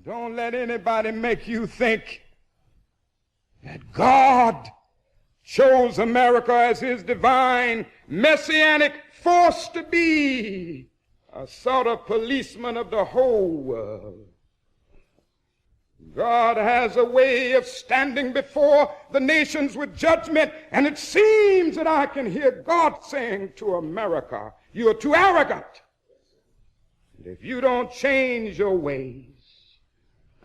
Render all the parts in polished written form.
Don't let anybody make you think that God chose America as his divine messianic force to be a sort of policeman of the whole world. God has a way of standing before the nations with judgment, and it seems that I can hear God saying to America, "You are too arrogant. And if you don't change your ways,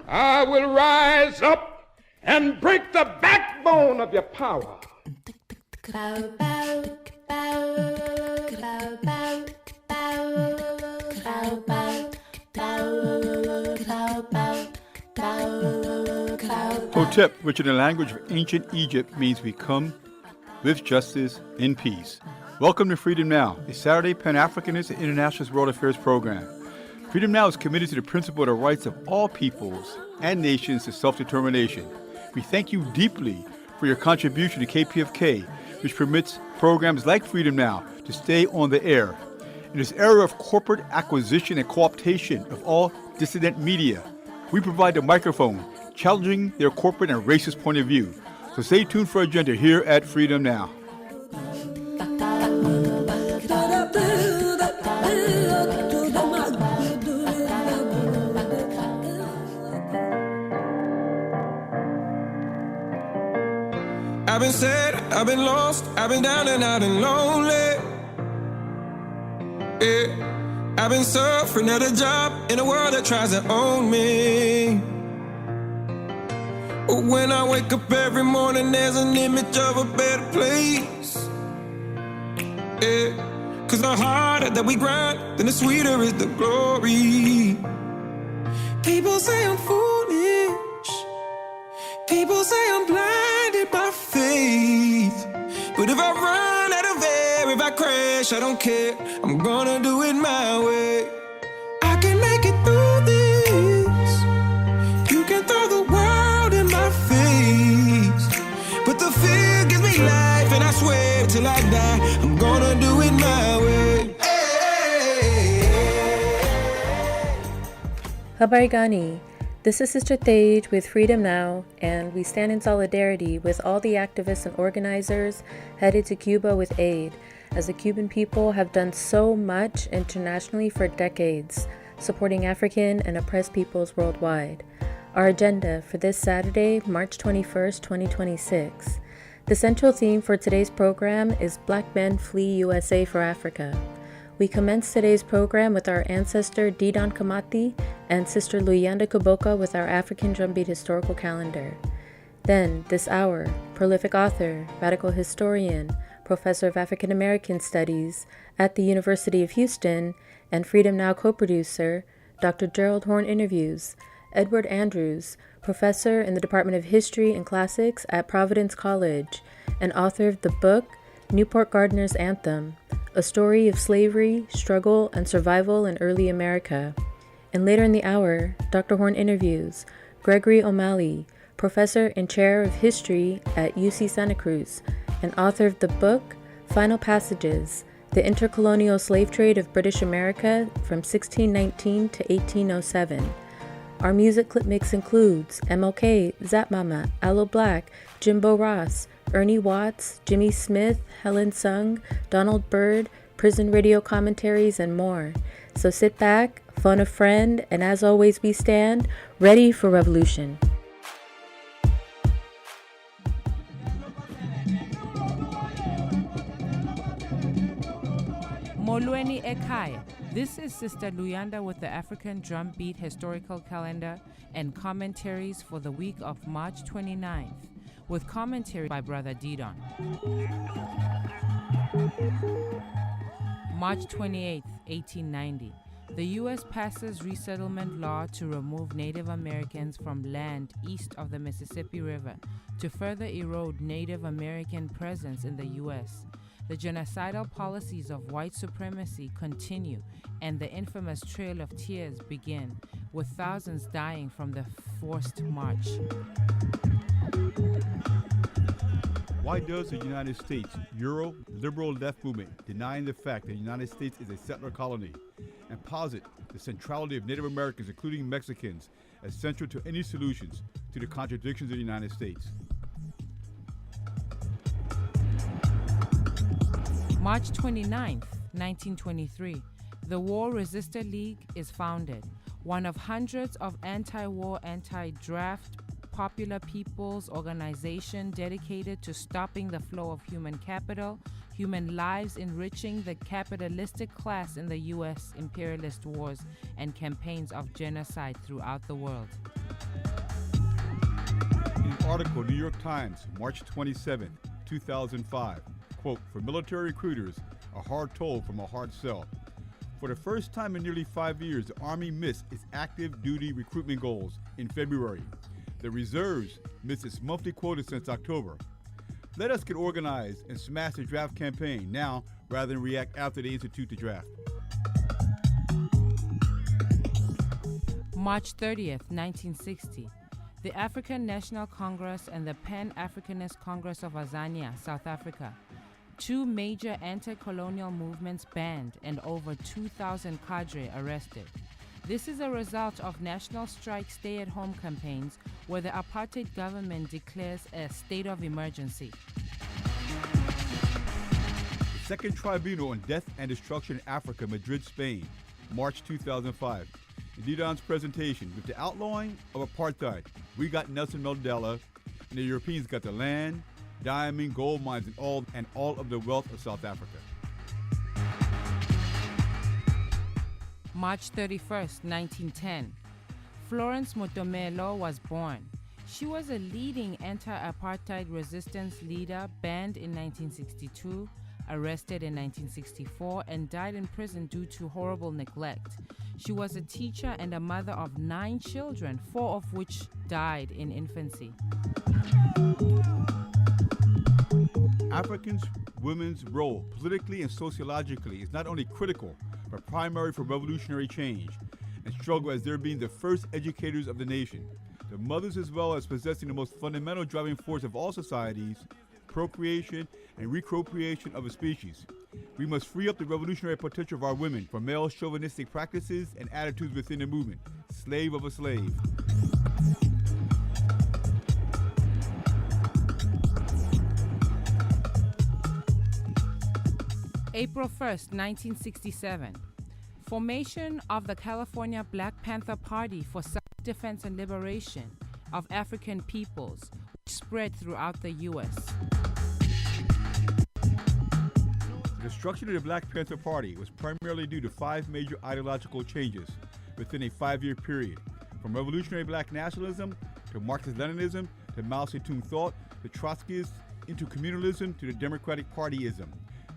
I will rise up and break the backbone of your power." Hotep, which in the language of ancient Egypt means we come with justice in peace. Welcome to Freedom Now, a Saturday Pan-Africanist and Internationalist World Affairs program. Freedom Now is committed to the principle of the rights of all peoples and nations to self-determination. We thank you deeply for your contribution to KPFK, which permits programs like Freedom Now to stay on the air. In this era of corporate acquisition and co-optation of all dissident media, we provide the microphone, challenging their corporate and racist point of view. So stay tuned for Agenda here at Freedom Now. I've been sad, I've been lost, I've been down and out and lonely. Yeah. I've been suffering at a job in a world that tries to own me. When I wake up every morning, there's an image of a better place. Yeah. 'Cause the harder that we grind, then the sweeter is the glory. People say I'm foolish. People say I'm blinded by faith. But if I run out of air, if I crash, I don't care. I'm gonna do it my way. I can make it through this. You can throw the world in my face. But the fear gives me life, and I swear till I die, I'm gonna do it my way. Habari gani? This is Sister Thage with Freedom Now, and we stand in solidarity with all the activists and organizers headed to Cuba with aid, as the Cuban people have done so much internationally for decades, supporting African and oppressed peoples worldwide. Our agenda for this Saturday, March 21st, 2026. The central theme for today's program is Black Men Flee USA for Africa. We commence today's program with our ancestor Didon Kamati and Sister Luyanda Kuboka with our African drumbeat historical calendar. Then, this hour, prolific author, radical historian, professor of African American Studies at the University of Houston, and Freedom Now co-producer, Dr. Gerald Horne interviews Edward Andrews, professor in the Department of History and Classics at Providence College, and author of the book Newport Gardner's Anthem, a story of slavery, struggle, and survival in early America. And later in the hour, Dr. Horne interviews Gregory Malley, professor and chair of history at UC Santa Cruz, and author of the book Final Passages, The Intercolonial Slave Trade of British America from 1619 to 1807. Our music clip mix includes MLK, Zap Mama, Aloe Black, Jimbo Ross, Ernie Watts, Jimmy Smith, Helen Sung, Donald Byrd, prison radio commentaries, and more. So sit back, phone a friend, and as always we stand ready for revolution. Molweni Ekhaya. This is Sister Luyanda with the African Drumbeat Historical Calendar and commentaries for the week of March 29th, with commentary by Brother Didon. March 28, 1890. The U.S. passes resettlement law to remove Native Americans from land east of the Mississippi River to further erode Native American presence in the U.S. The genocidal policies of white supremacy continue, and the infamous Trail of Tears begin, with thousands dying from the forced march. Why does the United States Euro liberal left movement denying the fact that the United States is a settler colony and posit the centrality of Native Americans, including Mexicans, as central to any solutions to the contradictions of the United States. March 29, 1923, the War Resistor League is founded, one of hundreds of anti-war, anti-draft popular people's organization dedicated to stopping the flow of human capital, human lives, enriching the capitalistic class in the U.S. imperialist wars and campaigns of genocide throughout the world. In an article, New York Times, March 27, 2005, quote, "For military recruiters, a hard toll from a hard sell. For the first time in nearly 5 years, the Army missed its active duty recruitment goals in February. The reserves missed its monthly quota since October. Let us get organized and smash the draft campaign now rather than react after they institute the draft." March 30th, 1960. The African National Congress and the Pan-Africanist Congress of Azania, South Africa. Two major anti-colonial movements banned and over 2,000 cadre arrested. This is a result of national strike stay-at-home campaigns where the apartheid government declares a state of emergency. The Second Tribunal on Death and Destruction in Africa, Madrid, Spain, March 2005. In Didon's presentation, with the outlawing of apartheid, we got Nelson Mandela, and the Europeans got the land, diamond, gold mines, and all of the wealth of South Africa. March 31st, 1910. Florence Motomelo was born. She was a leading anti-apartheid resistance leader, banned in 1962, arrested in 1964, and died in prison due to horrible neglect. She was a teacher and a mother of 9 children, 4 of which died in infancy. African women's role, politically and sociologically, is not only critical, but primary for revolutionary change and struggle as their being the first educators of the nation. The mothers, as well as possessing the most fundamental driving force of all societies, procreation and recreation of a species. We must free up the revolutionary potential of our women from male chauvinistic practices and attitudes within the movement. Slave of a slave. April 1st, 1967. Formation of the California Black Panther Party for Self-Defense and Liberation of African Peoples, which spread throughout the U.S. The destruction of the Black Panther Party was primarily due to 5 major ideological changes within a 5-year period, from revolutionary black nationalism to Marxist-Leninism to Mao Zedong thought to Trotskyism into communalism to the Democratic Partyism.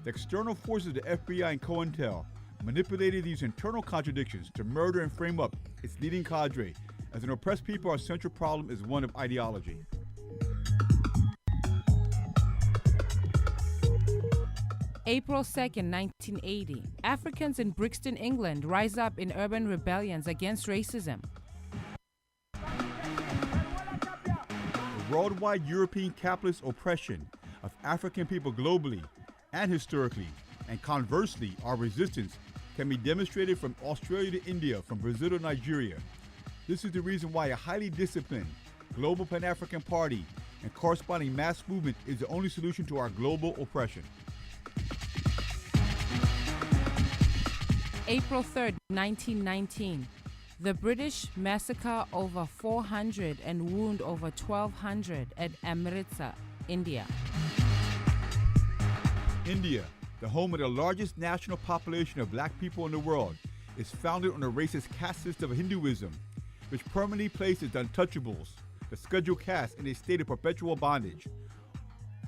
The external forces of the FBI and COINTEL manipulated these internal contradictions to murder and frame up its leading cadre. As an oppressed people, our central problem is one of ideology. April 2nd, 1980. Africans in Brixton, England rise up in urban rebellions against racism. The worldwide European capitalist oppression of African people globally and historically, and conversely, our resistance can be demonstrated from Australia to India, from Brazil to Nigeria. This is the reason why a highly disciplined global Pan-African party and corresponding mass movement is the only solution to our global oppression. April 3rd, 1919. The British massacre over 400 and wound over 1,200 at Amritsar, India. India, the home of the largest national population of black people in the world, is founded on the racist caste system of Hinduism, which permanently places the untouchables, the scheduled caste, in a state of perpetual bondage.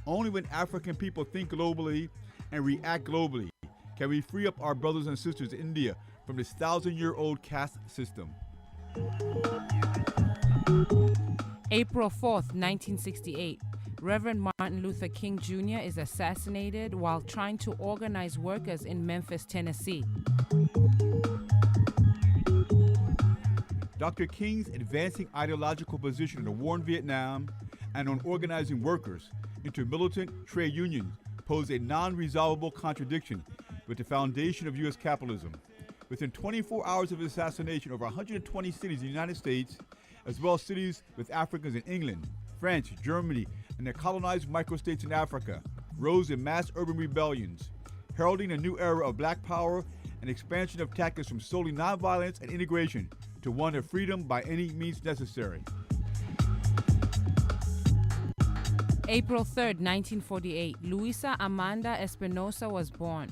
Only when African people think globally and react globally can we free up our brothers and sisters in India from this 1,000-year-old caste system. April 4th, 1968. Reverend Martin Luther King Jr. is assassinated while trying to organize workers in Memphis, Tennessee. Dr. King's advancing ideological position on the war in Vietnam and on organizing workers into militant trade unions pose a non-resolvable contradiction with the foundation of U.S. capitalism. Within 24 hours of his assassination, over 120 cities in the United States, as well as cities with Africans in England, France, Germany, and the colonized microstates in Africa, rose in mass urban rebellions, heralding a new era of black power and expansion of tactics from solely nonviolence and integration to one of freedom by any means necessary. April 3rd, 1948, Luisa Amanda Espinosa was born.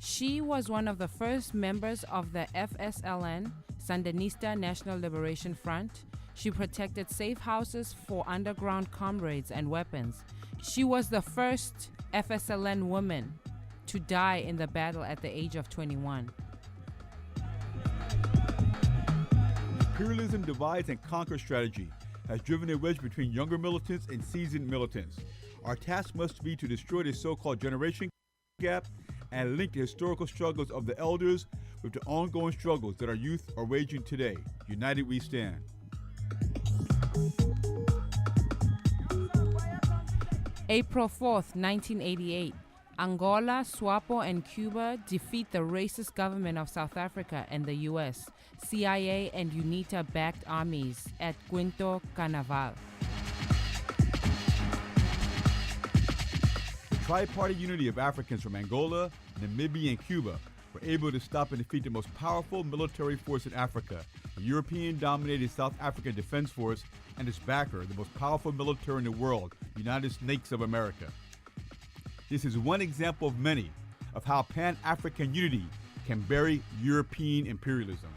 She was one of the first members of the FSLN, Sandinista National Liberation Front. She protected safe houses for underground comrades and weapons. She was the first FSLN woman to die in the battle at the age of 21. Imperialism divides and conquer strategy has driven a wedge between younger militants and seasoned militants. Our task must be to destroy the so-called generation gap and link the historical struggles of the elders with the ongoing struggles that our youth are waging today. United we stand. April 4th, 1988, Angola, SWAPO, and Cuba defeat the racist government of South Africa and the U.S., CIA, and UNITA-backed armies at Quinto Carnaval. The tri-party unity of Africans from Angola, Namibia, and Cuba were able to stop and defeat the most powerful military force in Africa, the European-dominated South African Defense Force, and its backer, the most powerful military in the world, United States of America. This is one example of many of how Pan-African unity can bury European imperialism.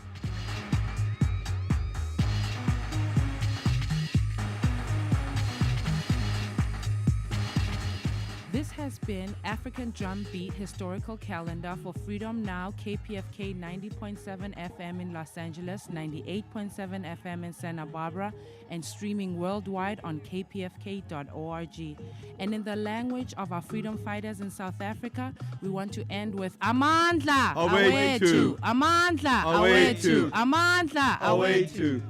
This has been African Drumbeat Historical Calendar for Freedom Now, KPFK 90.7 FM in Los Angeles, 98.7 FM in Santa Barbara, and streaming worldwide on kpfk.org. And in the language of our freedom fighters in South Africa, we want to end with Amandla Awethu, Amandla Awethu, Amandla Awethu.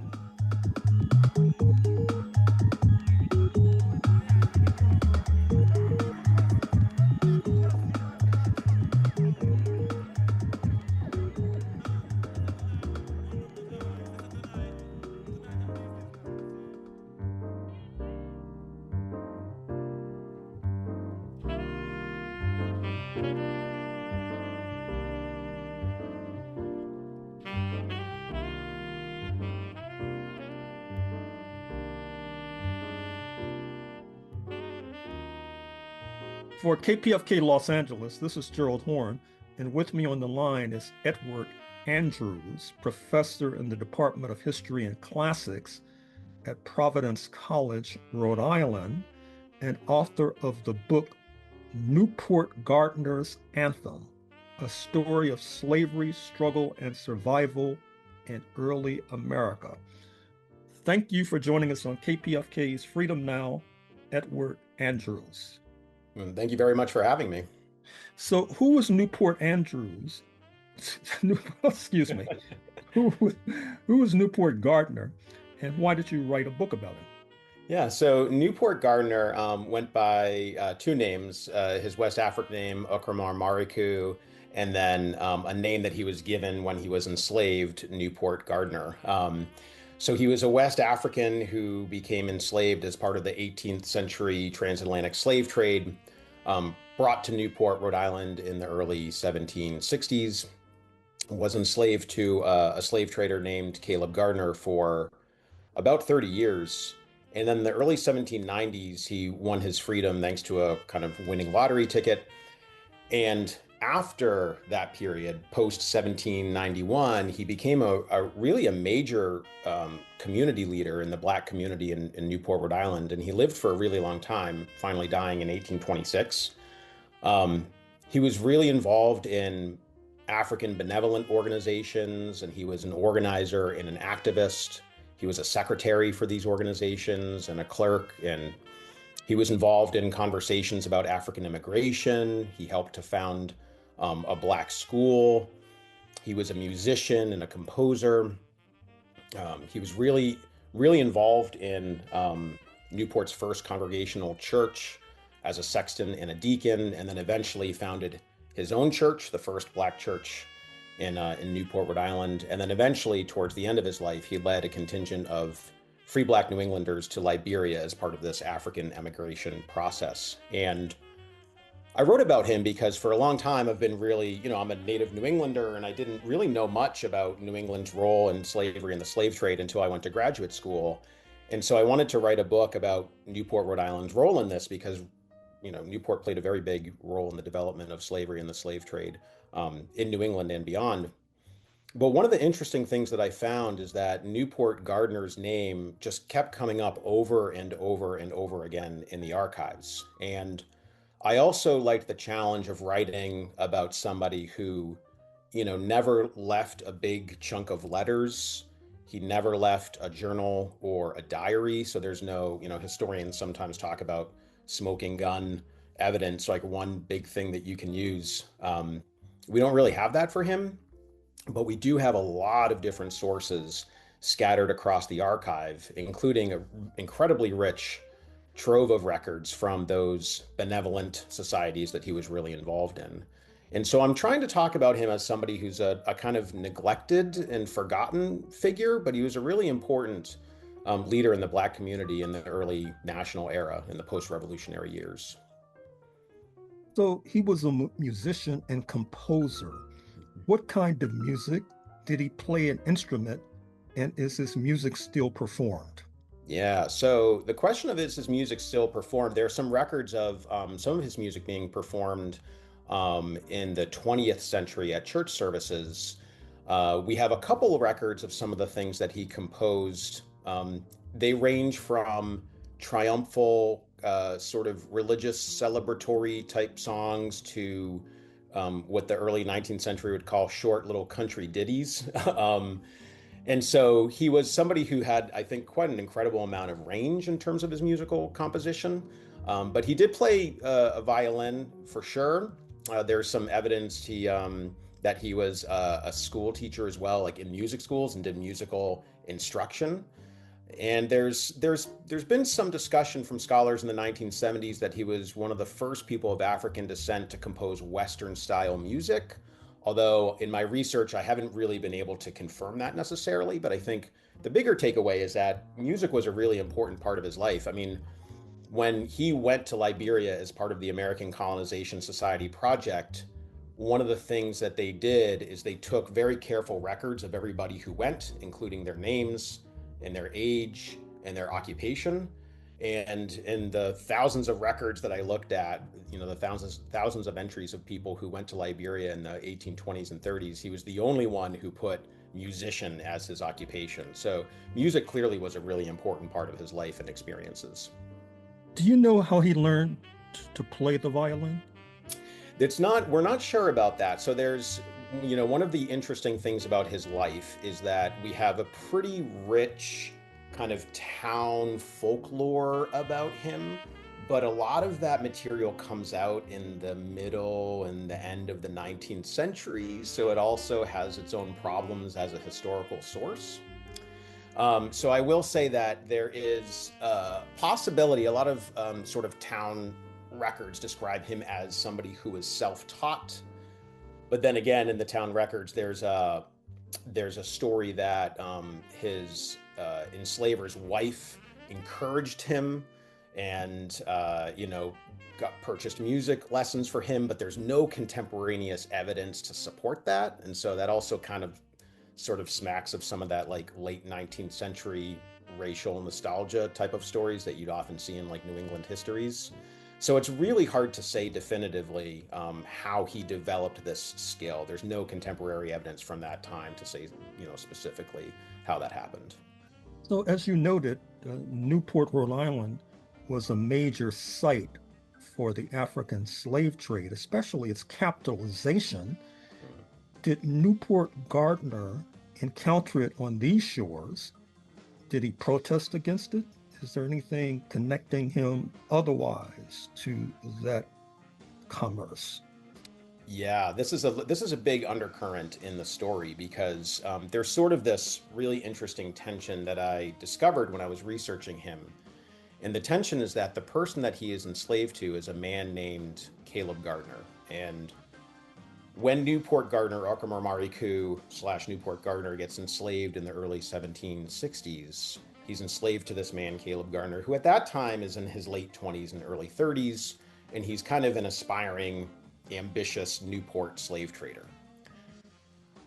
For KPFK Los Angeles, this is Gerald Horne, and with me on the line is Edward Andrews, professor in the Department of History and Classics at Providence College, Rhode Island, and author of the book Newport Gardner's Anthem, a story of slavery, struggle, and survival in early America. Thank you for joining us on KPFK's Freedom Now, Edward Andrews. Thank you very much for having me. So who was Newport Andrews? Excuse me. Who was Newport Gardner, and why did you write a book about him? Yeah, so Newport Gardner went by two names, his West African name, Okromar Mariku, and then a name that he was given when he was enslaved, Newport Gardner. So he was a West African who became enslaved as part of the 18th century transatlantic slave trade, brought to Newport, Rhode Island in the early 1760s, was enslaved to a slave trader named Caleb Gardner for about 30 years. And then in the early 1790s, he won his freedom thanks to a kind of winning lottery ticket. And after that period, post 1791, he became a really major community leader in the Black community in Newport, Rhode Island. And he lived for a really long time, finally dying in 1826. He was really involved in African benevolent organizations, and he was an organizer and an activist. He was a secretary for these organizations and a clerk, and he was involved in conversations about African immigration. He helped to found a Black school. He was a musician and a composer. He was really involved in Newport's first congregational church as a sexton and a deacon, and then eventually founded his own church, the first Black church in Newport, Rhode Island. And then eventually, towards the end of his life, he led a contingent of free Black New Englanders to Liberia as part of this African emigration process. And I wrote about him because for a long time I've been really, I'm a native New Englander, and I didn't really know much about New England's role in slavery and the slave trade until I went to graduate school. And so I wanted to write a book about Newport, Rhode Island's role in this because, Newport played a very big role in the development of slavery and the slave trade in New England and beyond. But one of the interesting things that I found is that Newport Gardner's name just kept coming up over and over and over again in the archives. And I also liked the challenge of writing about somebody who, never left a big chunk of letters. He never left a journal or a diary. So there's no, historians sometimes talk about smoking gun evidence, like one big thing that you can use. We don't really have that for him, but we do have a lot of different sources scattered across the archive, including an incredibly rich trove of records from those benevolent societies that he was really involved in. And so I'm trying to talk about him as somebody who's a kind of neglected and forgotten figure, but he was a really important leader in the Black community in the early national era in the post-revolutionary years. So he was a musician and composer. What kind of music? Did he play an instrument? And is his music still performed? Yeah, so the question of is his music still performed? There are some records of some of his music being performed in the 20th century at church services. We have a couple of records of some of the things that he composed. They range from triumphal, sort of religious celebratory type songs to what the early 19th century would call short little country ditties. And so he was somebody who had, I think, quite an incredible amount of range in terms of his musical composition. But he did play a violin for sure. There's some evidence that he was a school teacher as well, like in music schools, and did musical instruction. And there's been some discussion from scholars in the 1970s that he was one of the first people of African descent to compose Western style music. Although in my research, I haven't really been able to confirm that necessarily, but I think the bigger takeaway is that music was a really important part of his life. I mean, when he went to Liberia as part of the American Colonization Society project, one of the things that they did is they took very careful records of everybody who went, including their names and their age and their occupation. And in the thousands of records that I looked at, the thousands of entries of people who went to Liberia in the 1820s and 30s, he was the only one who put musician as his occupation. So music clearly was a really important part of his life and experiences. Do you know how he learned to play the violin? We're not sure about that. So there's, one of the interesting things about his life is that we have a pretty rich kind of town folklore about him, but a lot of that material comes out in the middle and the end of the 19th century, so it also has its own problems as a historical source. So I will say that there is a possibility, a lot of sort of town records describe him as somebody who is self-taught, but then again, in the town records, there's a story that his enslaver's wife encouraged him and purchased music lessons for him, but there's no contemporaneous evidence to support that. And so that also kind of sort of smacks of some of that like late 19th century racial nostalgia type of stories that you'd often see in like New England histories. So it's really hard to say definitively how he developed this skill. There's no contemporary evidence from that time to say, specifically how that happened. So as you noted, Newport, Rhode Island was a major site for the African slave trade, especially its capitalization. Did Newport Gardner encounter it on these shores? Did he protest against it? Is there anything connecting him otherwise to that commerce? Yeah, this is a big undercurrent in the story because there's sort of this really interesting tension that I discovered when I was researching him. And the tension is that the person that he is enslaved to is a man named Caleb Gardner. And when Newport Gardner, Okamar Mariku / Newport Gardner gets enslaved in the early 1760s, he's enslaved to this man, Caleb Gardner, who at that time is in his late 20s and early 30s, and he's kind of an aspiring, ambitious Newport slave trader.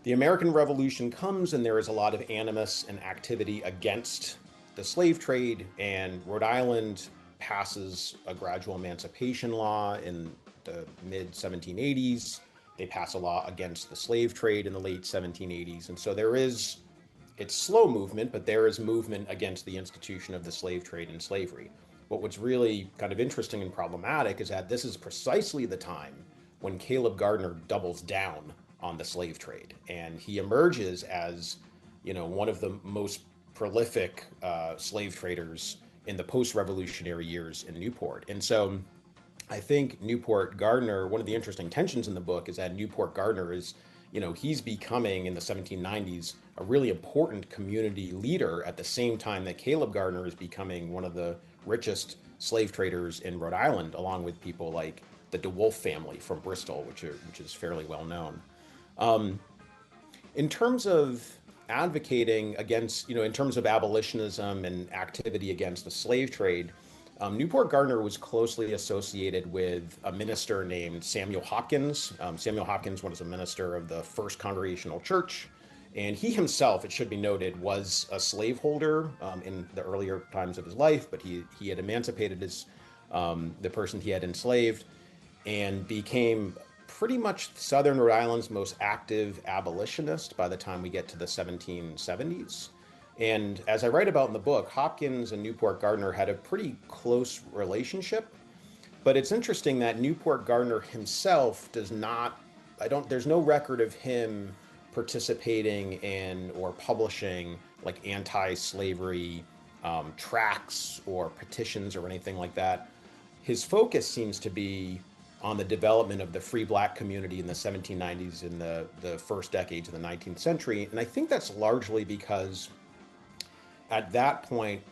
The American Revolution comes, and there is a lot of animus and activity against the slave trade, and Rhode Island passes a gradual emancipation law in the mid 1780s. They pass a law against the slave trade in the late 1780s. And so it's slow movement, but there is movement against the institution of the slave trade and slavery. But what's really kind of interesting and problematic is that this is precisely the time when Caleb Gardner doubles down on the slave trade. And he emerges as, one of the most prolific slave traders in the post-revolutionary years in Newport. And so I think Newport Gardner, one of the interesting tensions in the book is that Newport Gardner is, he's becoming in the 1790s a really important community leader at the same time that Caleb Gardner is becoming one of the richest slave traders in Rhode Island, along with people like the DeWolf family from Bristol, which is fairly well known. In terms of advocating against, in terms of abolitionism and activity against the slave trade, Newport Gardner was closely associated with a minister named Samuel Hopkins. Samuel Hopkins was a minister of the First Congregational Church, and he himself, it should be noted, was a slaveholder in the earlier times of his life, but he had emancipated the person he had enslaved and became pretty much Southern Rhode Island's most active abolitionist by the time we get to the 1770s. And as I write about in the book, Hopkins and Newport Gardner had a pretty close relationship. But it's interesting that Newport Gardner himself there's no record of him participating in or publishing like anti-slavery tracts or petitions or anything like that. His focus seems to be on the development of the free black community in the 1790s and the first decades of the 19th century. And I think that's largely because at that point,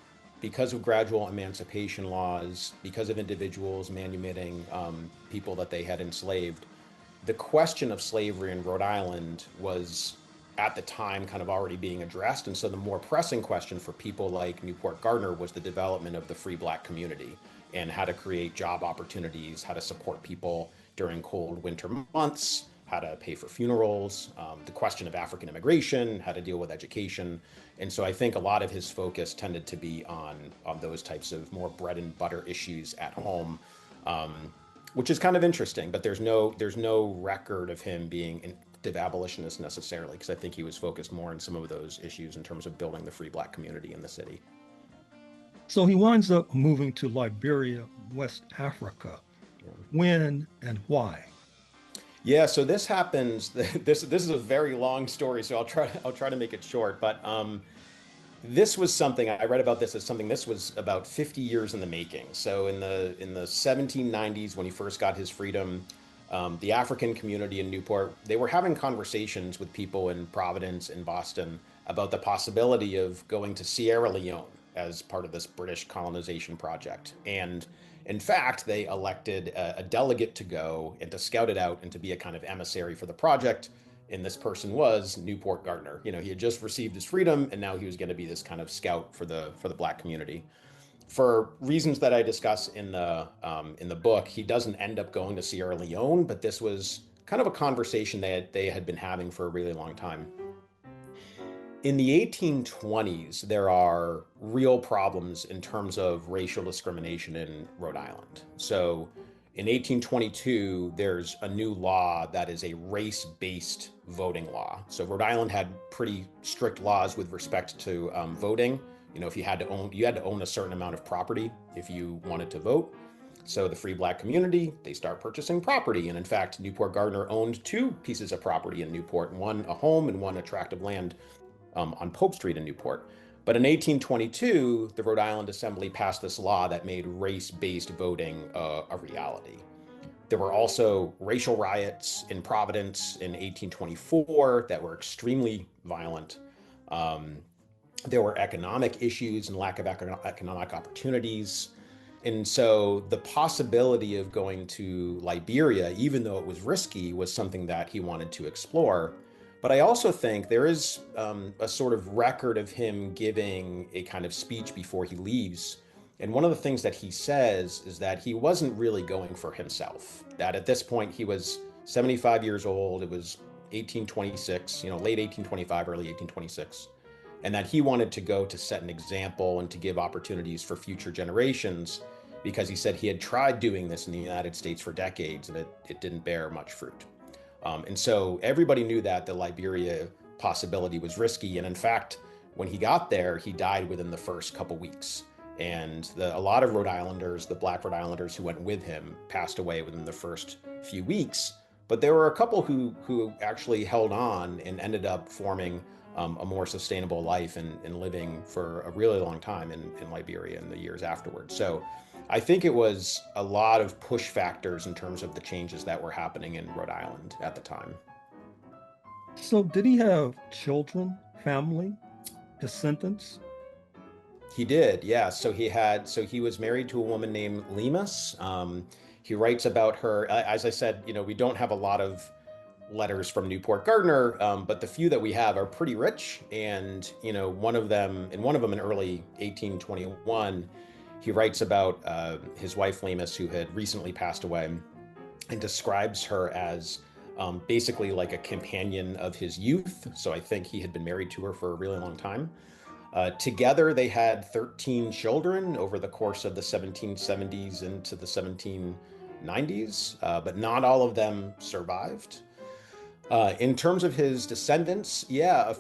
because of gradual emancipation laws, because of individuals manumitting people that they had enslaved, the question of slavery in Rhode Island was at the time kind of already being addressed. And so the more pressing question for people like Newport Gardner was the development of the free black community and how to create job opportunities, how to support people during cold winter months, how to pay for funerals, the question of African immigration, how to deal with education. And so I think a lot of his focus tended to be on those types of more bread and butter issues at home, which is kind of interesting, but there's no record of him being an active abolitionist necessarily, because I think he was focused more on some of those issues in terms of building the free black community in the city. So he winds up moving to Liberia, West Africa. When and why? Yeah, so this happens. This is a very long story, so I'll try to make it short. But this was something I read about. This was about 50 years in the making. So in the 1790s, when he first got his freedom, the African community in Newport, they were having conversations with people in Providence and Boston about the possibility of going to Sierra Leone as part of this British colonization project. And in fact, they elected a delegate to go and to scout it out and to be a kind of emissary for the project. And this person was Newport Gardner. He had just received his freedom, and now he was going to be this kind of scout for the black community. For reasons that I discuss in the book, he doesn't end up going to Sierra Leone, but this was kind of a conversation they had been having for a really long time. In the 1820s, there are real problems in terms of racial discrimination in Rhode Island. So in 1822, there's a new law that is a race-based voting law. So Rhode Island had pretty strict laws with respect to voting. If you had to own a certain amount of property if you wanted to vote. So the free black community, they start purchasing property. And in fact, Newport Gardner owned two pieces of property in Newport, one a home and one a tract of land on Pope Street in Newport. But in 1822, the Rhode Island Assembly passed this law that made race-based voting a reality. There were also racial riots in Providence in 1824 that were extremely violent. There were economic issues and lack of economic opportunities. And so the possibility of going to Liberia, even though it was risky, was something that he wanted to explore. But I also think there is a sort of record of him giving a kind of speech before he leaves. And one of the things that he says is that he wasn't really going for himself, that at this point he was 75 years old. It was 1826, late 1825, early 1826. And that he wanted to go to set an example and to give opportunities for future generations, because he said he had tried doing this in the United States for decades and it didn't bear much fruit. And so everybody knew that the Liberia possibility was risky. And in fact, when he got there, he died within the first couple weeks. And a lot of Rhode Islanders, the Black Rhode Islanders who went with him, passed away within the first few weeks. But there were a couple who actually held on and ended up forming a more sustainable life and living for a really long time in Liberia in the years afterwards. So I think it was a lot of push factors in terms of the changes that were happening in Rhode Island at the time. So did he have children, family, descendants? He did, yeah. So he was married to a woman named Lemus. He writes about her, as I said, we don't have a lot of letters from Newport Gardner, but the few that we have are pretty rich. And, one of them in early 1821, he writes about his wife Lemus, who had recently passed away, and describes her as basically like a companion of his youth. So I think he had been married to her for a really long time. Together, they had 13 children over the course of the 1770s into the 1790s, but not all of them survived. In terms of his descendants, yeah, a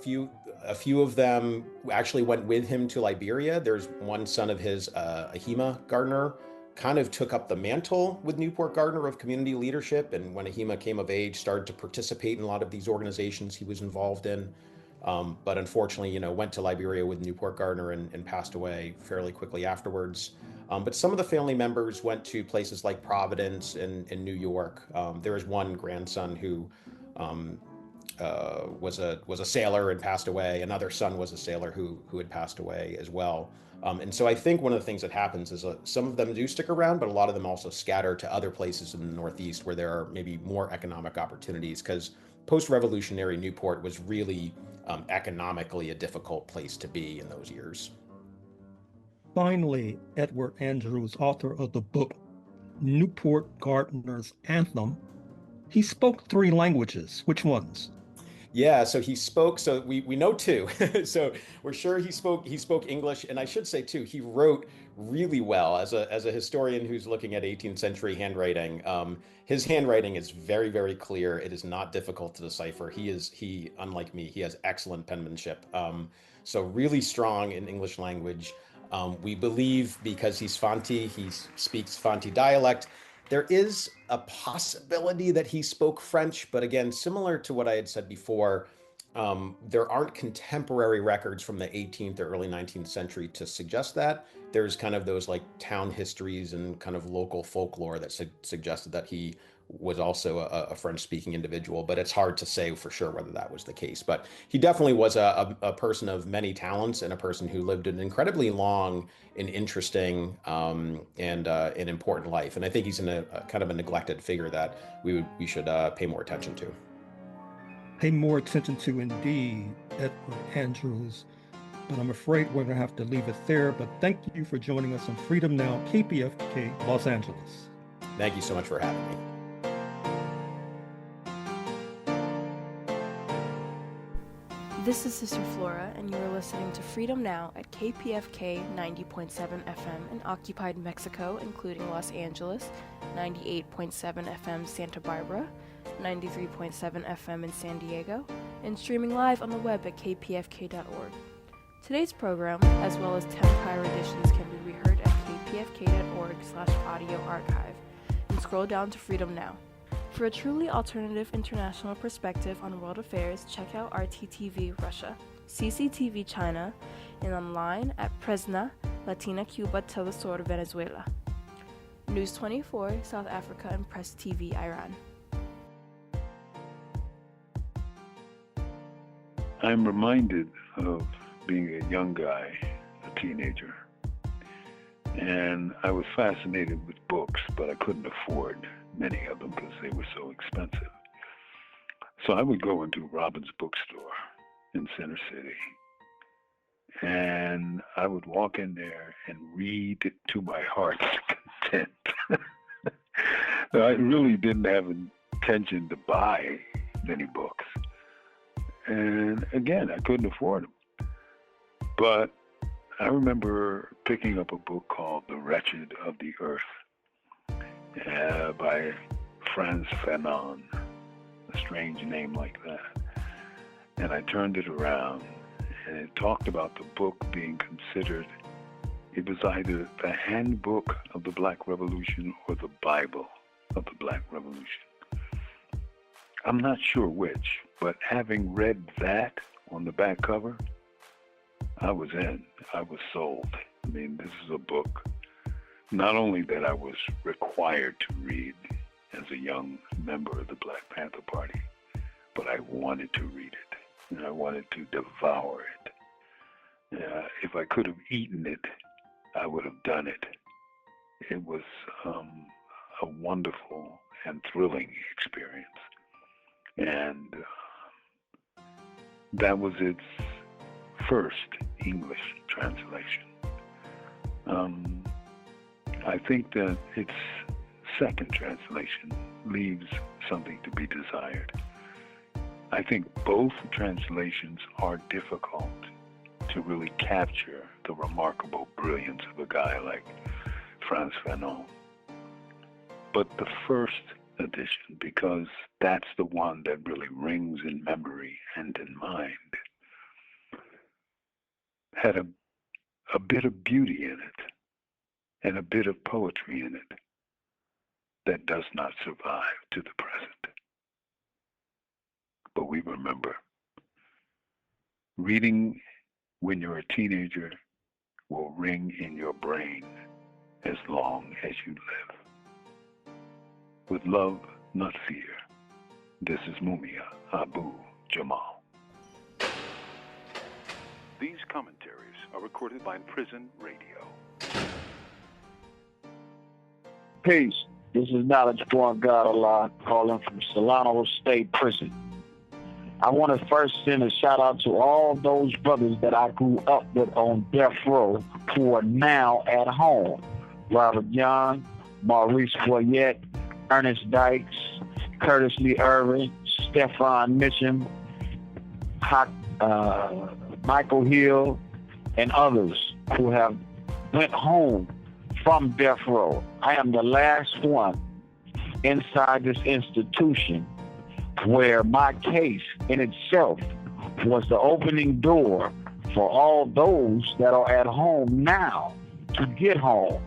few of them actually went with him to Liberia. There's one son of his, Ahima Gardner, kind of took up the mantle with Newport Gardner of community leadership. And when Ahima came of age, started to participate in a lot of these organizations he was involved in. But unfortunately, went to Liberia with Newport Gardner and passed away fairly quickly afterwards. But some of the family members went to places like Providence and New York. There was one grandson who was a sailor and passed away. Another son was a sailor who had passed away as well. And so I think one of the things that happens is some of them do stick around, but a lot of them also scatter to other places in the Northeast where there are maybe more economic opportunities, because post-revolutionary Newport was really economically a difficult place to be in those years. Finally, Edward Andrews, author of the book Newport Gardner's Anthem, he spoke 3 languages. Which ones? Yeah, so he spoke, so we know 2. So we're sure he spoke English, and I should say too, he wrote really well as a historian who's looking at 18th century handwriting. His handwriting is very, very clear. It is not difficult to decipher. He, unlike me, he has excellent penmanship. So really strong in English language. We believe because he's Fanti, he speaks Fanti dialect. There is a possibility that he spoke French, but again, similar to what I had said before, there aren't contemporary records from the 18th or early 19th century to suggest that. There's kind of those like town histories and kind of local folklore that suggested that he was also a French-speaking individual, but it's hard to say for sure whether that was the case. But he definitely was a person of many talents and a person who lived an incredibly long and interesting and an important life. And I think he's in a kind of a neglected figure that we should pay more attention to. Pay more attention to indeed, Edward Andrews. But I'm afraid we're going to have to leave it there. But thank you for joining us on Freedom Now, KPFK, Los Angeles. Thank you so much for having me. This is Sister Flora, and you are listening to Freedom Now at KPFK 90.7 FM in occupied Mexico, including Los Angeles, 98.7 FM Santa Barbara, 93.7 FM in San Diego, and streaming live on the web at kpfk.org. Today's program, as well as 10 prior editions, can be reheard at kpfk.org/audio archive, and scroll down to Freedom Now. For a truly alternative international perspective on world affairs, check out RTTV Russia, CCTV China, and online at Presna, Latina Cuba Telesur Venezuela, News 24 South Africa, and Press TV Iran. I'm reminded of being a young guy, a teenager, And I was fascinated with books, but I couldn't afford many of them because they were so expensive. So I would go into Robin's bookstore in Center City, and I would walk in there and read to my heart's content. I really didn't have intention to buy many books. And again, I couldn't afford them. But I remember picking up a book called The Wretched of the Earth by Frantz Fanon, a strange name like that. And I turned it around, and it talked about the book being considered, it was either the handbook of the Black Revolution or the Bible of the Black Revolution. I'm not sure which, but having read that on the back cover, I was in. I was sold. I mean, this is a book not only that I was required to read as a young member of the Black Panther Party, but I wanted to read it, and I wanted to devour it. If I could have eaten it, I would have done it. It was a wonderful and thrilling experience. And that was its first English translation. I think that its second translation leaves something to be desired. I think both translations are difficult to really capture the remarkable brilliance of a guy like Frantz Fanon. But the first edition, because that's the one that really rings in memory and in mind, had a bit of beauty in it and a bit of poetry in it that does not survive to the present. But we remember, reading when you're a teenager will ring in your brain as long as you live. With love, not fear, this is Mumia Abu Jamal. These commentaries are recorded by Prison Radio. Peace. This is Knowledge Born God Allah calling from Solano State Prison. I want to first send a shout out to all those brothers that I grew up with on death row who are now at home. Robert Young, Maurice Boyette, Ernest Dykes, Curtis Lee Irvin, Stefan Mitchum, Michael Hill, and others who have went home from death row. I am the last one inside this institution where my case in itself was the opening door for all those that are at home now to get home.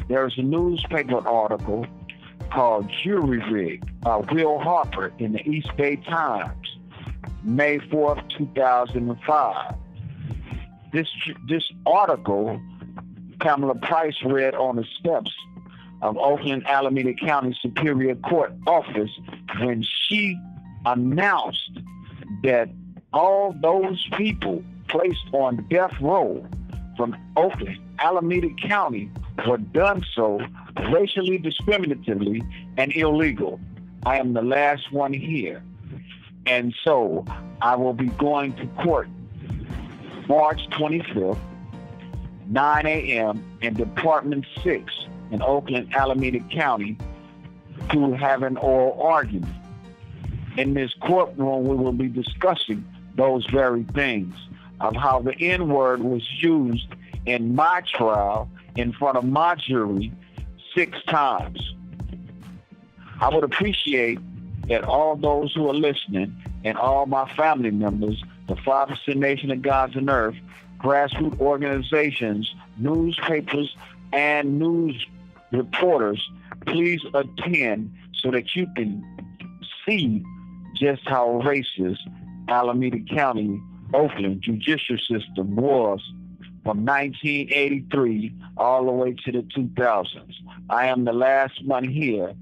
There's a newspaper article called Jury Rig by Will Harper in the East Bay Times, May 4th, 2005. This article, Pamela Price read on the steps of Oakland Alameda County Superior Court office when she announced that all those people placed on death row from Oakland, Alameda County were done so racially discriminatively and illegal. I am the last one here. And so I will be going to court March 25th, 9 a.m. in Department 6 in Oakland, Alameda County to have an oral argument. In this courtroom, we will be discussing those very things of how the N-word was used in my trial in front of my jury 6 times. I would appreciate that all those who are listening and all my family members, the 5% Nation of Gods and Earth, grassroots organizations, newspapers, and news reporters, please attend so that you can see just how racist Alameda County, Oakland judicial system was from 1983 all the way to the 2000s. I am the last one here,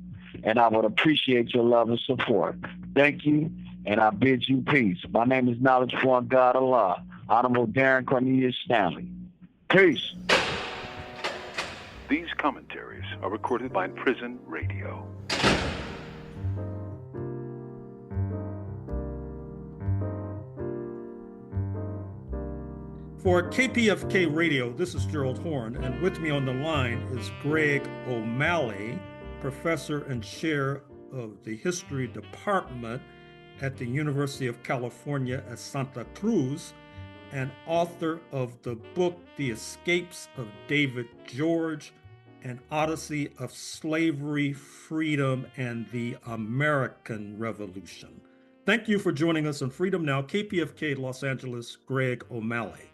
and I would appreciate your love and support. Thank you, and I bid you peace. My name is Knowledge Born God Allah, Honorable Darren Cornelius Stanley. Peace. These commentaries are recorded by Prison Radio. For KPFK Radio, this is Gerald Horne, and with me on the line is Greg O'Malley, professor and chair of the History Department at the University of California at Santa Cruz, and author of the book, The Escapes of David George, An Odyssey of Slavery, Freedom, and the American Revolution. Thank you for joining us on Freedom Now, KPFK Los Angeles, Greg O'Malley.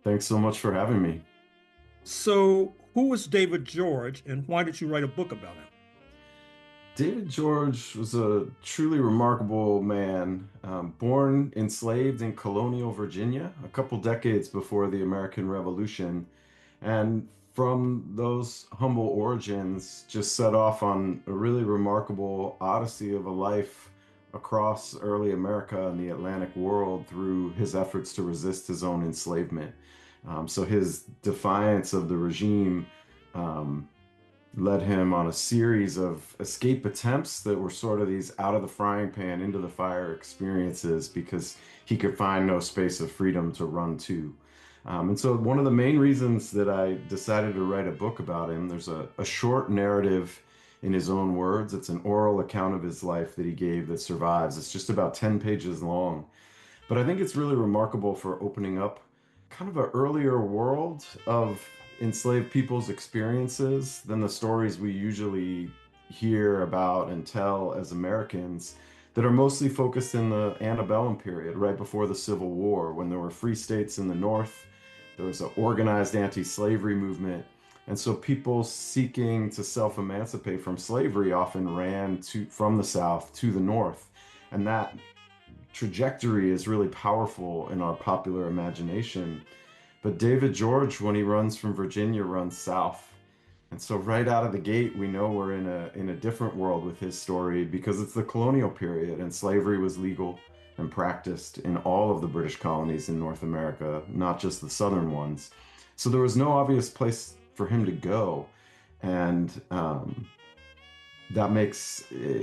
Thanks so much for having me. So, who was David George, and why did you write a book about him? David George was a truly remarkable man, born enslaved in colonial Virginia a couple decades before the American Revolution, and from those humble origins just set off on a really remarkable odyssey of a life across early America and the Atlantic world through his efforts to resist his own enslavement. So his defiance of the regime led him on a series of escape attempts that were sort of these out of the frying pan into the fire experiences because he could find no space of freedom to run to. And so one of the main reasons that I decided to write a book about him, there's a short narrative in his own words. It's an oral account of his life that he gave that survives. It's just about 10 pages long. But I think it's really remarkable for opening up kind of an earlier world of enslaved people's experiences than the stories we usually hear about and tell as Americans that are mostly focused in the antebellum period, right before the Civil War, when there were free states in the North, there was an organized anti-slavery movement. And so people seeking to self-emancipate from slavery often ran from the South to the North. And that trajectory is really powerful in our popular imagination. But David George, when he runs from Virginia, runs south. And so right out of the gate, we know we're in a different world with his story because it's the colonial period and slavery was legal and practiced in all of the British colonies in North America, not just the southern ones. So there was no obvious place for him to go. And that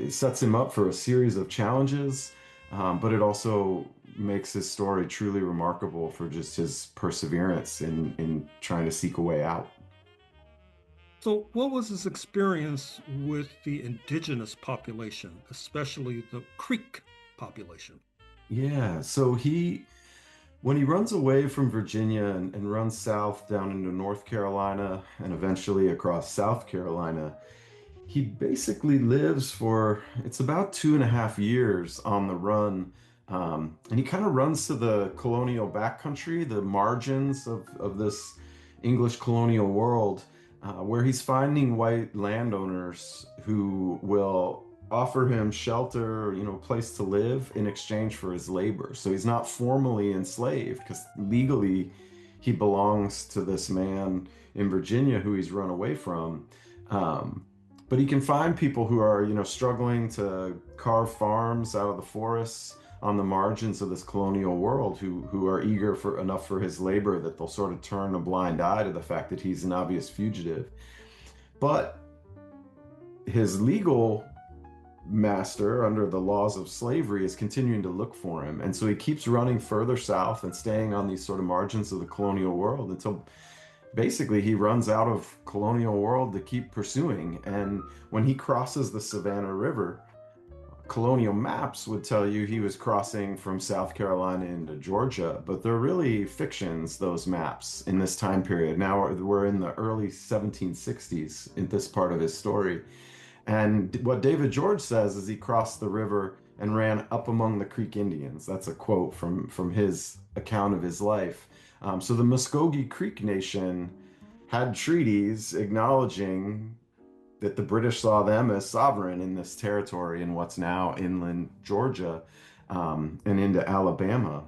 sets him up for a series of challenges, but it also makes his story truly remarkable for just his perseverance in trying to seek a way out. So what was his experience with the indigenous population, especially the Creek population? Yeah, so when he runs away from Virginia and runs south down into North Carolina and eventually across South Carolina, he basically lives for, it's about 2.5 years on the run. And he kind of runs to the colonial backcountry, the margins of this English colonial world, where he's finding white landowners who will offer him shelter, place to live in exchange for his labor. So he's not formally enslaved because legally he belongs to this man in Virginia who he's run away from. But he can find people who are, struggling to carve farms out of the forests on the margins of this colonial world who are eager enough for his labor that they'll sort of turn a blind eye to the fact that he's an obvious fugitive. But his legal master under the laws of slavery is continuing to look for him. And so he keeps running further south and staying on these sort of margins of the colonial world until basically he runs out of colonial world to keep pursuing. And when he crosses the Savannah River, colonial maps would tell you he was crossing from South Carolina into Georgia, but they're really fictions, those maps, in this time period. Now we're in the early 1760s in this part of his story. And what David George says is he crossed the river and ran up among the Creek Indians. That's a quote from his account of his life. So the Muskogee Creek Nation had treaties acknowledging that the British saw them as sovereign in this territory in what's now inland Georgia and into Alabama.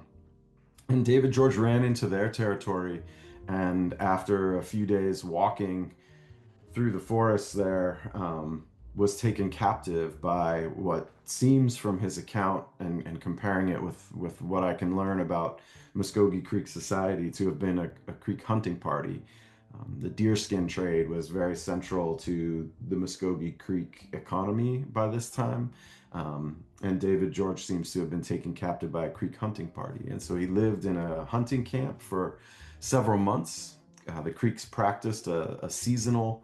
And David George ran into their territory, and after a few days walking through the forest there, was taken captive by what seems from his account and comparing it with what I can learn about Muskogee Creek society to have been a Creek hunting party. The deerskin trade was very central to the Muskogee Creek economy by this time. And David George seems to have been taken captive by a Creek hunting party. And so he lived in a hunting camp for several months. The Creeks practiced a seasonal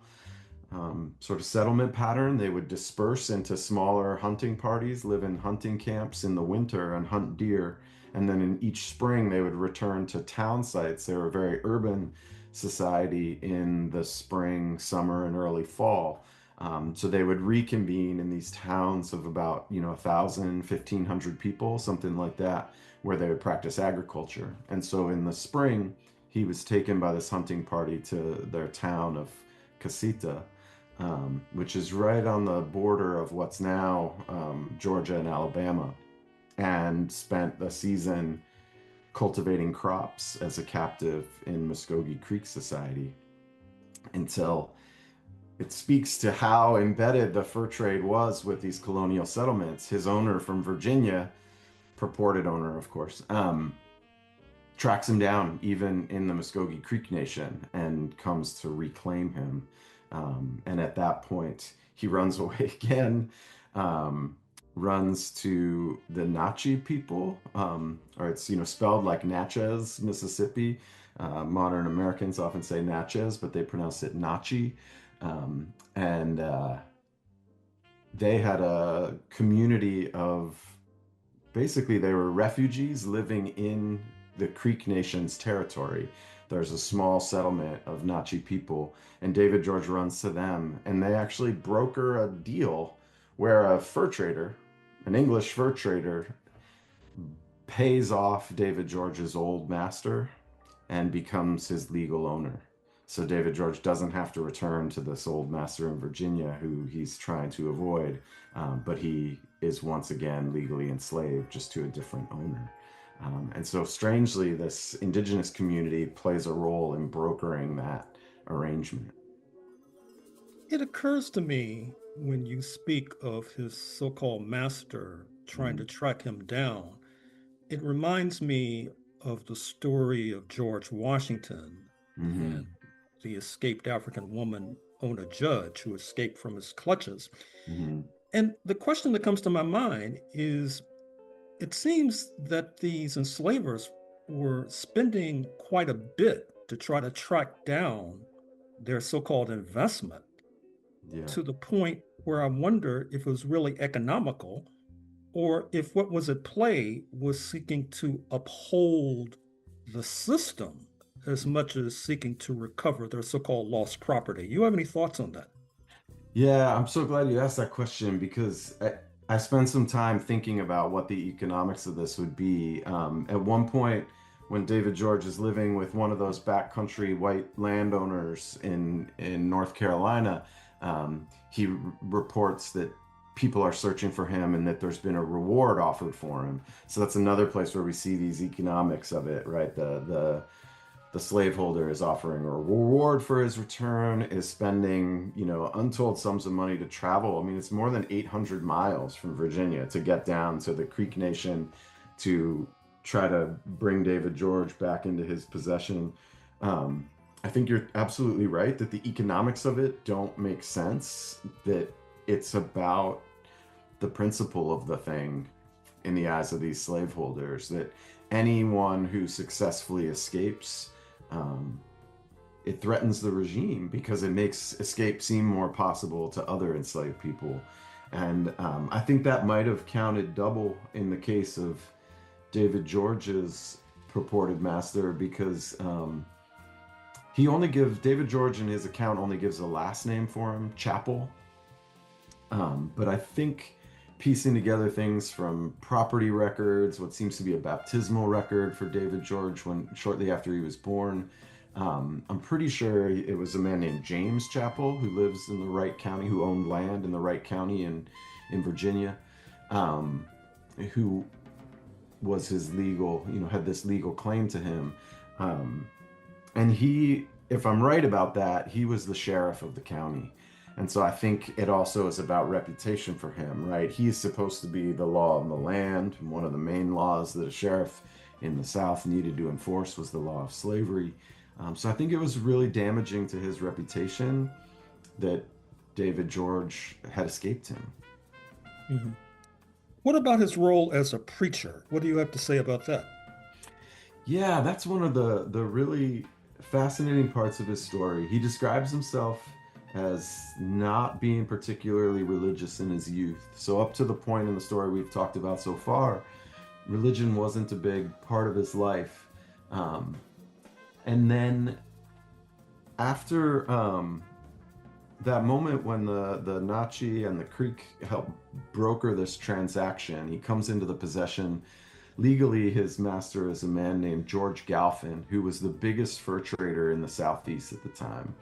sort of settlement pattern. They would disperse into smaller hunting parties, live in hunting camps in the winter and hunt deer. And then in each spring, they would return to town sites. They were a very urban society in the spring, summer, and early fall. So they would reconvene in these towns of about, 1,000, 1,500 people, something like that, where they would practice agriculture. And so in the spring, he was taken by this hunting party to their town of Casita, which is right on the border of what's now Georgia and Alabama, and spent the season cultivating crops as a captive in Muskogee Creek society until it speaks to how embedded the fur trade was with these colonial settlements. His owner from Virginia, purported owner, of course, tracks him down even in the Muskogee Creek Nation and comes to reclaim him. And at that point, he runs away again, runs to the Natchez people, or it's spelled like Natchez, Mississippi. Modern Americans often say Natchez, but they pronounce it Natchez. And they had a community of, basically they were refugees living in the Creek Nation's territory. There's a small settlement of Natchez people, and David George runs to them, and they actually broker a deal where a fur trader, an English fur trader, pays off David George's old master and becomes his legal owner. So David George doesn't have to return to this old master in Virginia who he's trying to avoid, but he is once again legally enslaved, just to a different owner. And so strangely, this indigenous community plays a role in brokering that arrangement. It occurs to me when you speak of his so-called master trying to track him down, it reminds me of the story of George Washington and the escaped African woman, Ona Judge, who escaped from his clutches. And the question that comes to my mind is, it seems that these enslavers were spending quite a bit to try to track down their so-called investment, to the point where I wonder if it was really economical, or if what was at play was seeking to uphold the system as much as seeking to recover their so-called lost property. You have any thoughts on that? Yeah, I'm so glad you asked that question, because I spent some time thinking about what the economics of this would be. At one point, when David George is living with one of those backcountry white landowners in North Carolina, he reports that people are searching for him and that there's been a reward offered for him. So that's another place where we see these economics of it, right? The slaveholder is offering a reward for his return, is spending, untold sums of money to travel. I mean, it's more than 800 miles from Virginia to get down to the Creek Nation to try to bring David George back into his possession. I think you're absolutely right that the economics of it don't make sense, that it's about the principle of the thing in the eyes of these slaveholders, that anyone who successfully escapes, it threatens the regime because it makes escape seem more possible to other enslaved people. And I think that might have counted double in the case of David George's purported master, because David George in his account only gives a last name for him, Chapel. But I think piecing together things from property records, what seems to be a baptismal record for David George shortly after he was born, I'm pretty sure it was a man named James Chapel who lives in the Wright County, who owned land in the Wright County in Virginia, who was his legal, had this legal claim to him. And he, if I'm right about that, he was the sheriff of the county. And so I think it also is about reputation for him, right? He's supposed to be the law of the land. One of the main laws that a sheriff in the South needed to enforce was the law of slavery. So I think it was really damaging to his reputation that David George had escaped him. Mm-hmm. What about his role as a preacher? What do you have to say about that? Yeah, that's one of the really fascinating parts of his story. He describes himself as not being particularly religious in his youth. So up to the point in the story we've talked about so far, religion wasn't a big part of his life. And then after that moment when the Nachi and the Creek help broker this transaction, he comes into the possession. Legally, his master is a man named George Galphin, who was the biggest fur trader in the Southeast at the time.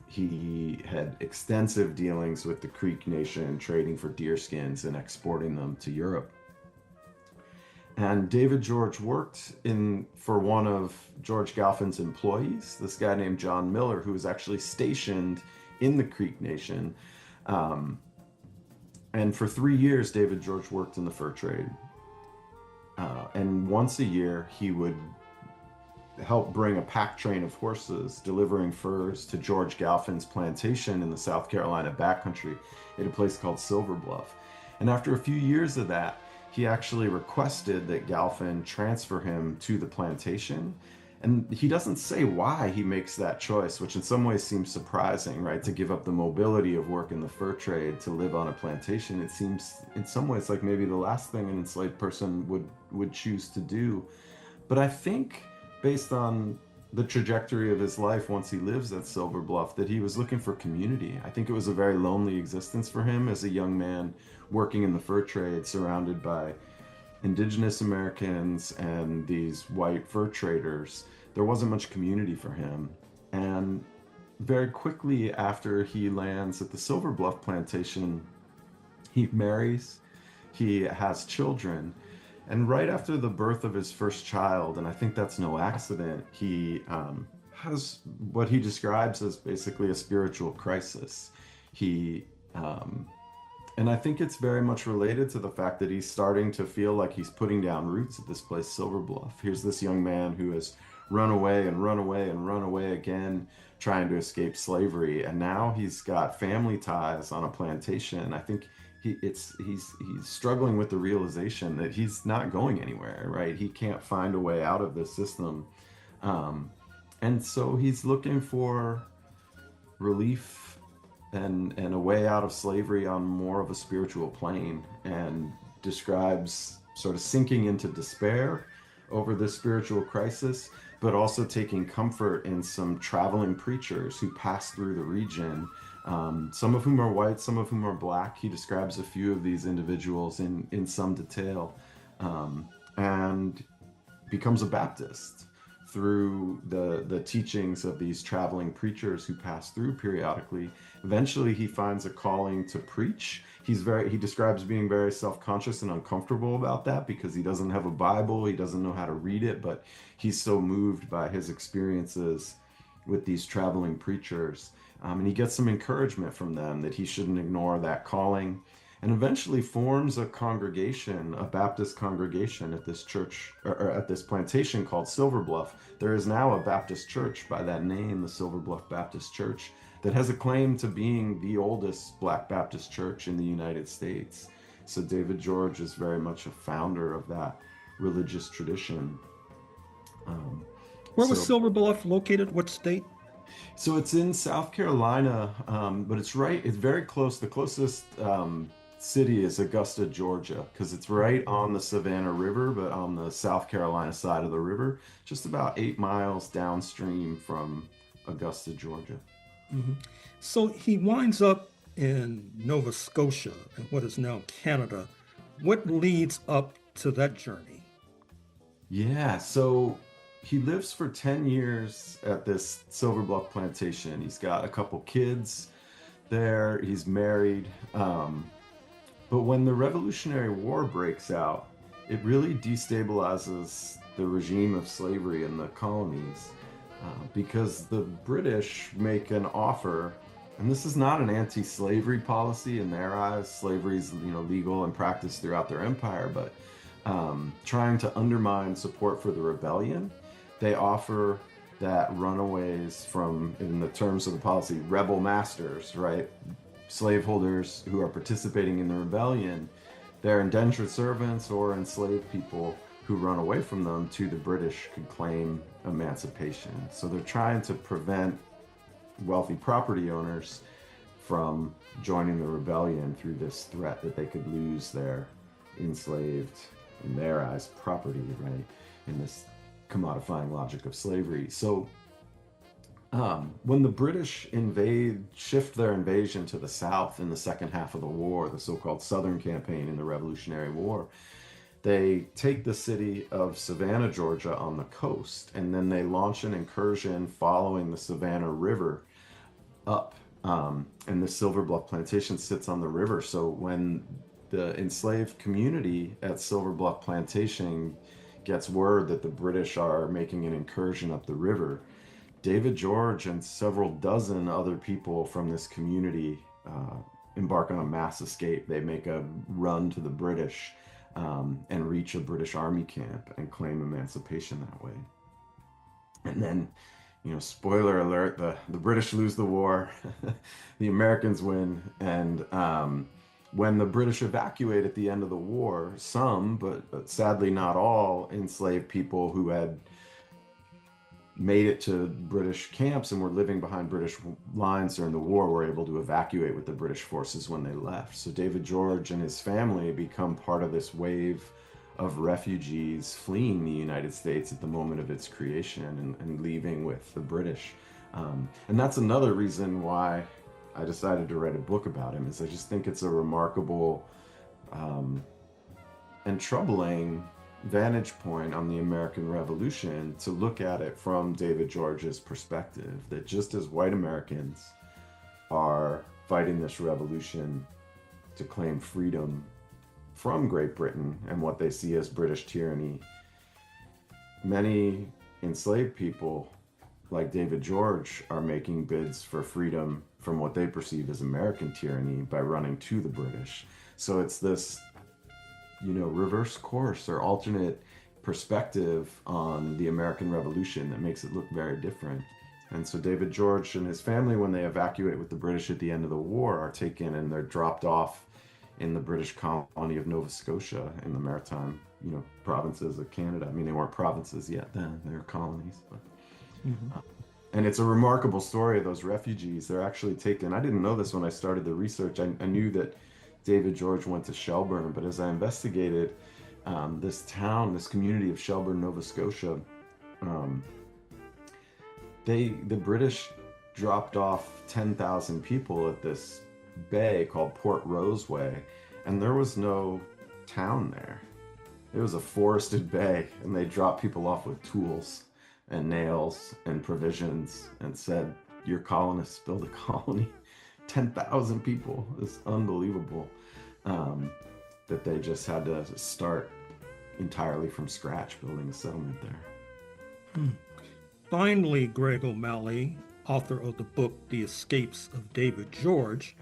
He had extensive dealings with the Creek Nation, trading for deer skins and exporting them to Europe. And David George worked for one of George Galphin's employees, this guy named John Miller, who was actually stationed in the Creek Nation. And for 3 years, David George worked in the fur trade. And once a year, he would help bring a pack train of horses delivering furs to George Galphin's plantation in the South Carolina backcountry at a place called Silver Bluff. And after a few years of that, he actually requested that Galphin transfer him to the plantation. And he doesn't say why he makes that choice, which in some ways seems surprising, right? To give up the mobility of work in the fur trade to live on a plantation. It seems in some ways like maybe the last thing an enslaved person would choose to do. But I think based on the trajectory of his life once he lives at Silver Bluff, that he was looking for community. I think it was a very lonely existence for him as a young man working in the fur trade, surrounded by indigenous Americans and these white fur traders. There wasn't much community for him. And very quickly after he lands at the Silver Bluff plantation, he marries, he has children. And right after the birth of his first child, and I think that's no accident, he has what he describes as basically a spiritual crisis. And I think it's very much related to the fact that he's starting to feel like he's putting down roots at this place, Silver Bluff. Here's this young man who has run away and run away and run away again, trying to escape slavery. And now he's got family ties on a plantation. I think he's struggling with the realization that he's not going anywhere, right? He can't find a way out of this system. And so he's looking for relief and a way out of slavery on more of a spiritual plane, and describes sort of sinking into despair over this spiritual crisis, but also taking comfort in some traveling preachers who pass through the region, some of whom are white, some of whom are black. He describes a few of these individuals in some detail, and becomes a Baptist through the teachings of these traveling preachers who pass through periodically. Eventually, he finds a calling to preach. He describes being very self-conscious and uncomfortable about that because he doesn't have a Bible, he doesn't know how to read it, but he's so moved by his experiences with these traveling preachers. And he gets some encouragement from them that he shouldn't ignore that calling, and eventually forms a congregation, a Baptist congregation at this church, or at this plantation called Silver Bluff. There is now a Baptist church by that name, the Silver Bluff Baptist Church, that has a claim to being the oldest Black Baptist church in the United States. So David George is very much a founder of that religious tradition. Where was Silver Bluff located? What state? So it's in South Carolina, but it's very close. The closest city is Augusta, Georgia, because it's right on the Savannah River, but on the South Carolina side of the river, just about 8 miles downstream from Augusta, Georgia. Mm-hmm. So he winds up in Nova Scotia, in what is now Canada. What leads up to that journey? Yeah, so he lives for 10 years at this Silver Bluff plantation. He's got a couple kids there. He's married. But when the Revolutionary War breaks out, it really destabilizes the regime of slavery in the colonies, because the British make an offer, and this is not an anti-slavery policy in their eyes. Slavery is, legal and practiced throughout their empire, but trying to undermine support for the rebellion, they offer that runaways from, in the terms of the policy, rebel masters, right? Slaveholders who are participating in the rebellion, they're indentured servants or enslaved people who run away from them to the British could claim emancipation. So they're trying to prevent wealthy property owners from joining the rebellion through this threat that they could lose their enslaved, in their eyes, property, right? In this commodifying logic of slavery. So when the British shift their invasion to the South in the second half of the war, the so-called Southern Campaign in the Revolutionary War, they take the city of Savannah, Georgia on the coast, and then they launch an incursion following the Savannah River up. And the Silver Bluff Plantation sits on the river. So when the enslaved community at Silver Bluff Plantation gets word that the British are making an incursion up the river, David George and several dozen other people from this community embark on a mass escape. They make a run to the British and reach a British Army camp and claim emancipation that way. And then, spoiler alert, the British lose the war, the Americans win, and when the British evacuate at the end of the war, some, but sadly not all, enslaved people who had made it to British camps and were living behind British lines during the war were able to evacuate with the British forces when they left. So David George and his family become part of this wave of refugees fleeing the United States at the moment of its creation and leaving with the British. And that's another reason why I decided to write a book about him, is I just think it's a remarkable and troubling vantage point on the American Revolution to look at it from David George's perspective, that just as white Americans are fighting this revolution to claim freedom from Great Britain and what they see as British tyranny, many enslaved people like David George are making bids for freedom from what they perceive as American tyranny by running to the British. So it's this, reverse course or alternate perspective on the American Revolution that makes it look very different. And so David George and his family, when they evacuate with the British at the end of the war, are taken and they're dropped off in the British colony of Nova Scotia in the maritime, provinces of Canada. I mean, they weren't provinces yet then, they were colonies. But, and it's a remarkable story of those refugees. They're actually taken, I didn't know this when I started the research. I knew that David George went to Shelburne, but as I investigated this town, this community of Shelburne, Nova Scotia, the British dropped off 10,000 people at this bay called Port Roseway, and there was no town there. It was a forested bay, and they dropped people off with tools and nails and provisions and said, "Your colonists build a colony." 10,000 people. It's unbelievable that they just had to start entirely from scratch building a settlement there. Finally, Greg O'Malley, author of the book The Escapes of David George,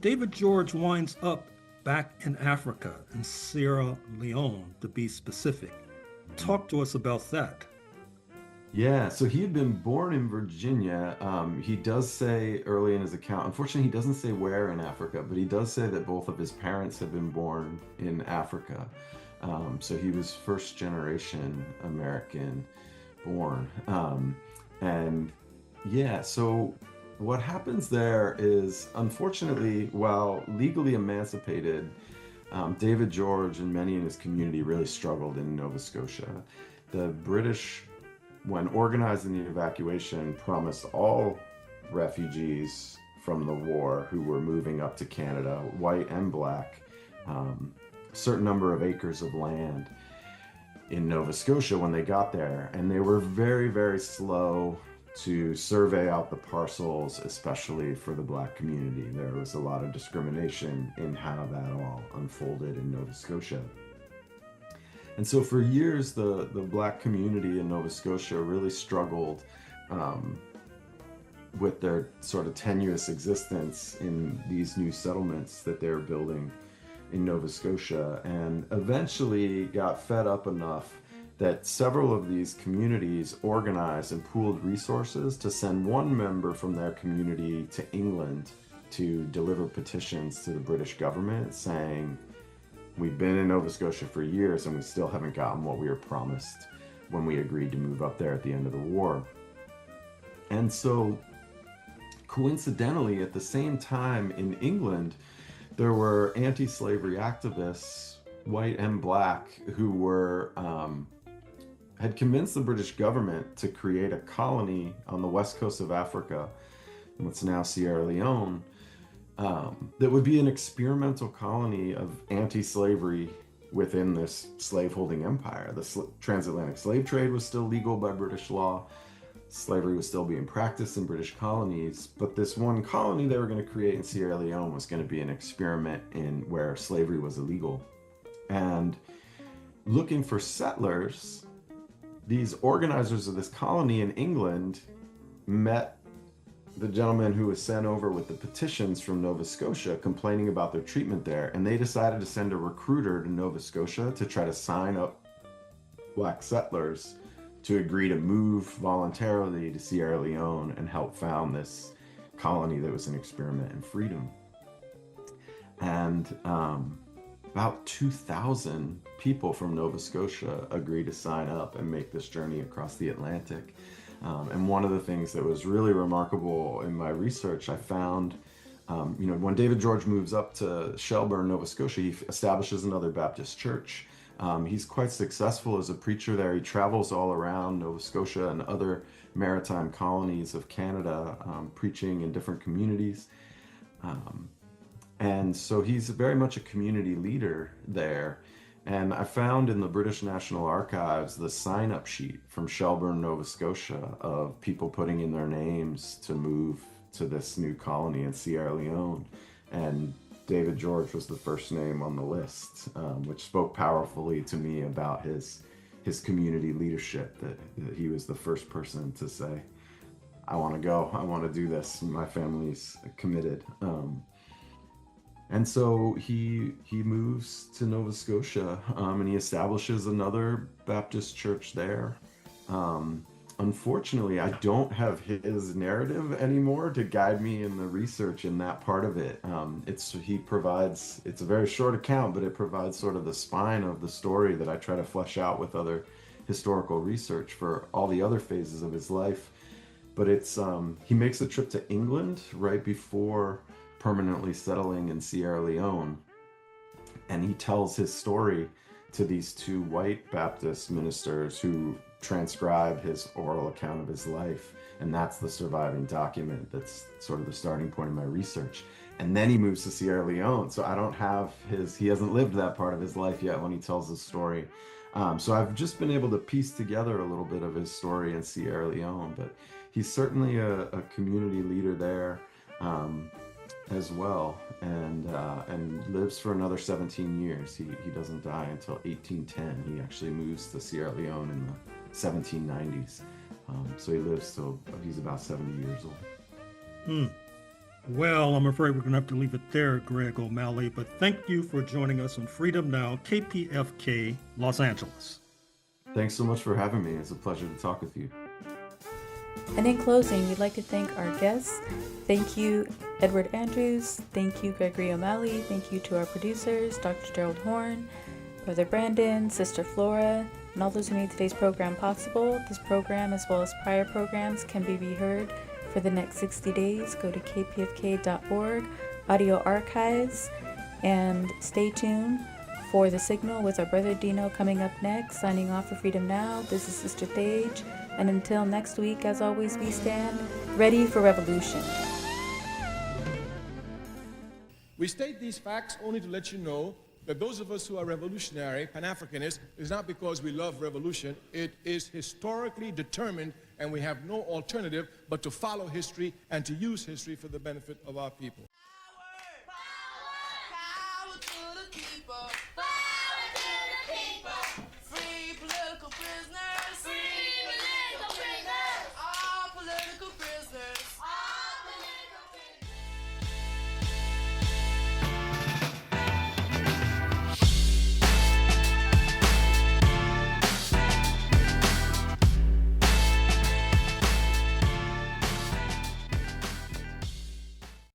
David George winds up back in Africa, in Sierra Leone to be specific. Talk to us about that. Yeah, so he had been born in Virginia. He does say early in his account, unfortunately, he doesn't say where in Africa, but he does say that both of his parents had been born in Africa. So he was first generation American born. So what happens there is, unfortunately, while legally emancipated, David George and many in his community really struggled in Nova Scotia. The British, when organizing the evacuation, promised all refugees from the war who were moving up to Canada, white and black, a certain number of acres of land in Nova Scotia when they got there. And they were very, very slow to survey out the parcels, especially for the black community. There was a lot of discrimination in how that all unfolded in Nova Scotia. And so for years, the black community in Nova Scotia really struggled with their sort of tenuous existence in these new settlements that they were building in Nova Scotia, and eventually got fed up enough that several of these communities organized and pooled resources to send one member from their community to England to deliver petitions to the British government saying, we've been in Nova Scotia for years and we still haven't gotten what we were promised when we agreed to move up there at the end of the war. And so, coincidentally, at the same time in England, there were anti-slavery activists, white and black, who were had convinced the British government to create a colony on the west coast of Africa, what's now Sierra Leone, that would be an experimental colony of anti-slavery within this slaveholding empire. The transatlantic slave trade was still legal by British law. Slavery was still being practiced in British colonies, but this one colony they were going to create in Sierra Leone was going to be an experiment in where slavery was illegal. And looking for settlers, these organizers of this colony in England met the gentleman who was sent over with the petitions from Nova Scotia complaining about their treatment there, and they decided to send a recruiter to Nova Scotia to try to sign up black settlers to agree to move voluntarily to Sierra Leone and help found this colony that was an experiment in freedom. And about 2,000 people from Nova Scotia agreed to sign up and make this journey across the Atlantic. And one of the things that was really remarkable in my research, I found, when David George moves up to Shelburne, Nova Scotia, he establishes another Baptist church. He's quite successful as a preacher there. He travels all around Nova Scotia and other maritime colonies of Canada, preaching in different communities. And so he's very much a community leader there. And I found in the British National Archives the sign-up sheet from Shelburne, Nova Scotia, of people putting in their names to move to this new colony in Sierra Leone. And David George was the first name on the list, which spoke powerfully to me about his community leadership, that he was the first person to say, I want to go, I want to do this, my family's committed. And so he moves to Nova Scotia, and he establishes another Baptist church there. Unfortunately, I don't have his narrative anymore to guide me in the research in that part of it. It's a very short account, but it provides sort of the spine of the story that I try to flesh out with other historical research for all the other phases of his life. But he makes a trip to England right before permanently settling in Sierra Leone, and he tells his story to these two white Baptist ministers who transcribe his oral account of his life, and that's the surviving document that's sort of the starting point of my research. And then he moves to Sierra Leone, so I don't have he hasn't lived that part of his life yet when he tells his story. So I've just been able to piece together a little bit of his story in Sierra Leone, but he's certainly a community leader there as well, and lives for another 17 years. He doesn't die until 1810. He actually moves to Sierra Leone in the 1790s. So he lives till he's about 70 years old. Well, I'm afraid we're going to have to leave it there, Greg O'Malley, but thank you for joining us on Freedom Now, KPFK, Los Angeles. Thanks so much for having me. It's a pleasure to talk with you. And in closing, we'd like to thank our guests. Thank you, Edward Andrews. Thank you, Gregory O'Malley. Thank you to our producers, Dr. Gerald Horne, Brother Brandon, Sister Flora, and all those who made today's program possible. This program, as well as prior programs, can be reheard for the next 60 days. Go to kpfk.org, audio archives, and stay tuned for The Signal with our brother Dino coming up next. Signing off for Freedom Now, this is Sister Thage. And until next week, as always, we stand ready for revolution. We state these facts only to let you know that those of us who are revolutionary, Pan-Africanists, is not because we love revolution. It is historically determined, and we have no alternative but to follow history and to use history for the benefit of our people. Power to the people.